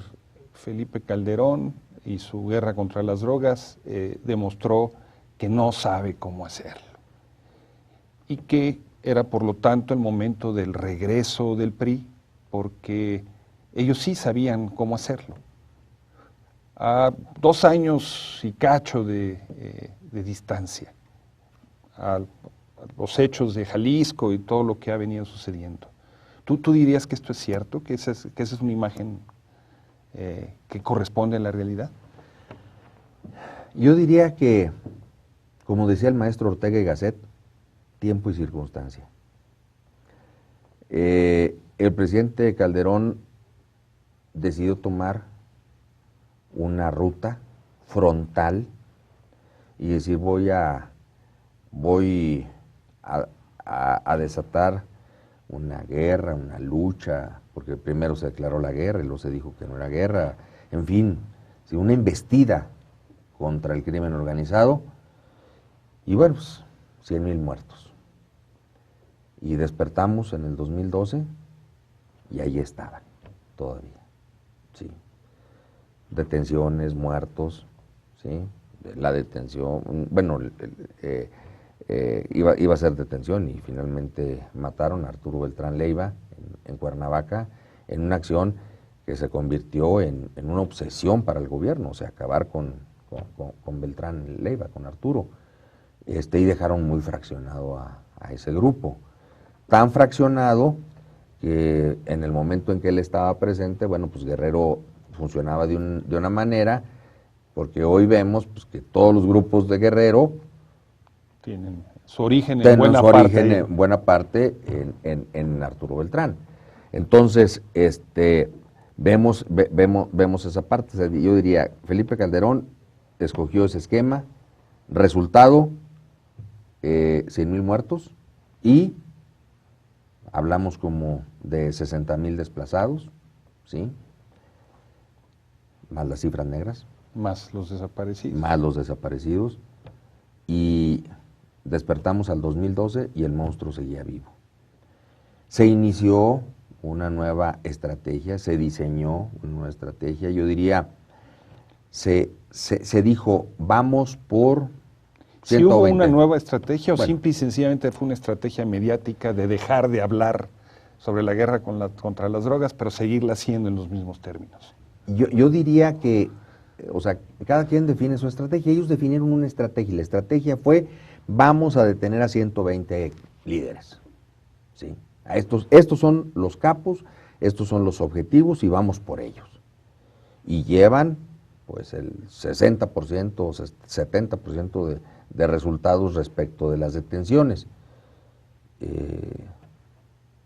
Felipe Calderón y su guerra contra las drogas demostró que no sabe cómo hacerlo y que era por lo tanto el momento del regreso del PRI, porque ellos sí sabían cómo hacerlo. A 2 años y cacho de distancia, a los hechos de Jalisco y todo lo que ha venido sucediendo. ¿Tú dirías que esto es cierto, que esa es una imagen que corresponde a la realidad? Yo diría que, como decía el maestro Ortega y Gasset, tiempo y circunstancia. El presidente Calderón decidió tomar una ruta frontal y decir voy a desatar una guerra, una lucha, porque primero se declaró la guerra y luego se dijo que no era guerra, en fin, una embestida contra el crimen organizado y bueno, pues, 100,000 muertos. Y despertamos en el 2012 y ahí estaban todavía, sí. Detenciones, muertos, ¿sí? La detención, bueno, iba a ser detención y finalmente mataron a Arturo Beltrán Leiva en Cuernavaca en una acción que se convirtió en una obsesión para el gobierno, o sea, acabar con Beltrán Leiva, con Arturo, y dejaron muy fraccionado a ese grupo. Tan fraccionado que en el momento en que él estaba presente, bueno, pues Guerrero funcionaba de una manera, porque hoy vemos pues, que todos los grupos de Guerrero tienen su origen en buena parte en Arturo Beltrán. Entonces, vemos esa parte. O sea, yo diría, Felipe Calderón escogió ese esquema, resultado, 100,000 muertos y hablamos como de 60,000 desplazados, ¿sí? Más las cifras negras. Más los desaparecidos. Más los desaparecidos. Y despertamos al 2012 y el monstruo seguía vivo. Se inició una nueva estrategia, se diseñó una nueva estrategia, yo diría, se dijo, vamos por 120. ¿Sí hubo una nueva estrategia o simple y sencillamente fue una estrategia mediática de dejar de hablar sobre la guerra contra las drogas, pero seguirla haciendo en los mismos términos? Yo diría que, o sea, cada quien define su estrategia. Ellos definieron una estrategia y la estrategia fue, vamos a detener a 120 líderes, ¿sí? Estos son los capos, estos son los objetivos y vamos por ellos. Y llevan, pues, el 60% o 70% de resultados respecto de las detenciones.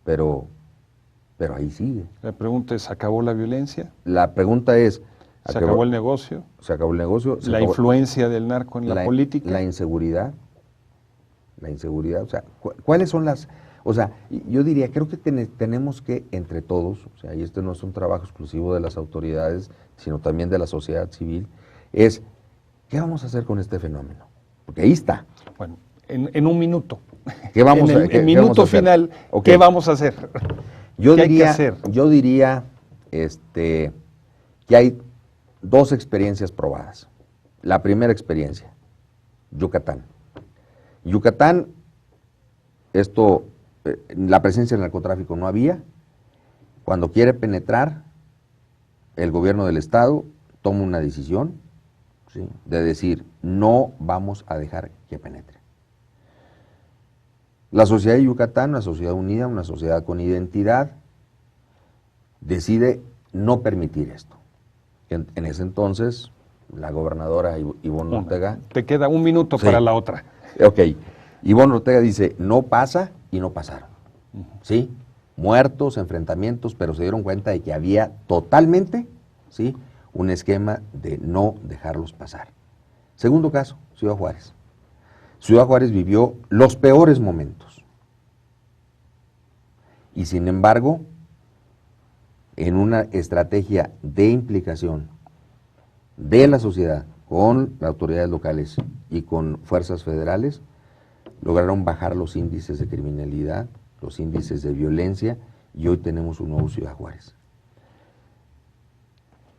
Pero ahí sigue. La pregunta es, ¿acabó la violencia? La pregunta es... ¿Se acabó el negocio? Se acabó el negocio. ¿La influencia del narco en la política? La inseguridad. La inseguridad. O sea, ¿cuáles son las...? O sea, yo diría, creo que tenemos que, entre todos, o sea, y este no es un trabajo exclusivo de las autoridades, sino también de la sociedad civil, es, ¿qué vamos a hacer con este fenómeno? Porque ahí está. Bueno, en un minuto. ¿Qué vamos en el minuto final, okay. ¿Qué vamos a hacer? Yo diría que hay 2 experiencias probadas. La primera experiencia, Yucatán. Yucatán, la presencia del narcotráfico no había. Cuando quiere penetrar, el gobierno del estado toma una decisión, ¿sí?, de decir, no vamos a dejar que penetre. La sociedad de Yucatán, una sociedad unida, una sociedad con identidad, decide no permitir esto. En ese entonces, la gobernadora Ivonne Ortega... Te queda un minuto para la otra. Ok. Ivonne Ortega dice, no pasa y no pasaron. ¿Sí? Muertos, enfrentamientos, pero se dieron cuenta de que había totalmente, ¿sí?, un esquema de no dejarlos pasar. Segundo caso, Ciudad Juárez. Ciudad Juárez vivió los peores momentos. Y sin embargo, en una estrategia de implicación de la sociedad con las autoridades locales y con fuerzas federales, lograron bajar los índices de criminalidad, los índices de violencia y hoy tenemos un nuevo Ciudad Juárez.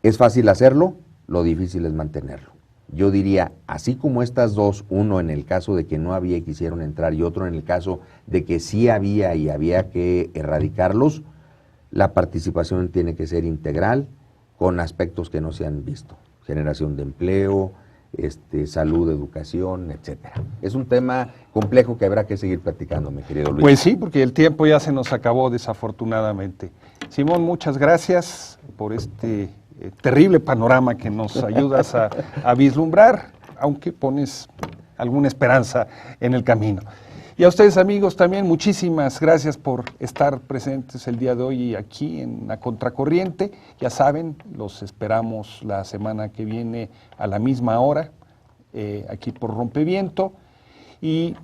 Es fácil hacerlo, lo difícil es mantenerlo. Yo diría, así como estas dos, uno en el caso de que no había y quisieron entrar y otro en el caso de que sí había y había que erradicarlos, la participación tiene que ser integral con aspectos que no se han visto. Generación de empleo, salud, educación, etcétera. Es un tema complejo que habrá que seguir platicando, mi querido Luis. Pues sí, porque el tiempo ya se nos acabó desafortunadamente. Simón, muchas gracias por este terrible panorama que nos ayudas a vislumbrar, aunque pones alguna esperanza en el camino. Y a ustedes, amigos, también muchísimas gracias por estar presentes el día de hoy aquí en La Contracorriente. Ya saben, los esperamos la semana que viene a la misma hora, aquí por Rompeviento. Y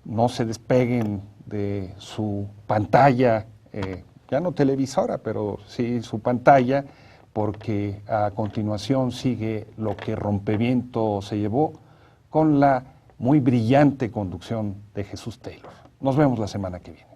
no se despeguen de su pantalla, ya no televisora, pero sí su pantalla, porque a continuación sigue Lo que Rompeviento se llevó con la muy brillante conducción de Jesús Taylor. Nos vemos la semana que viene.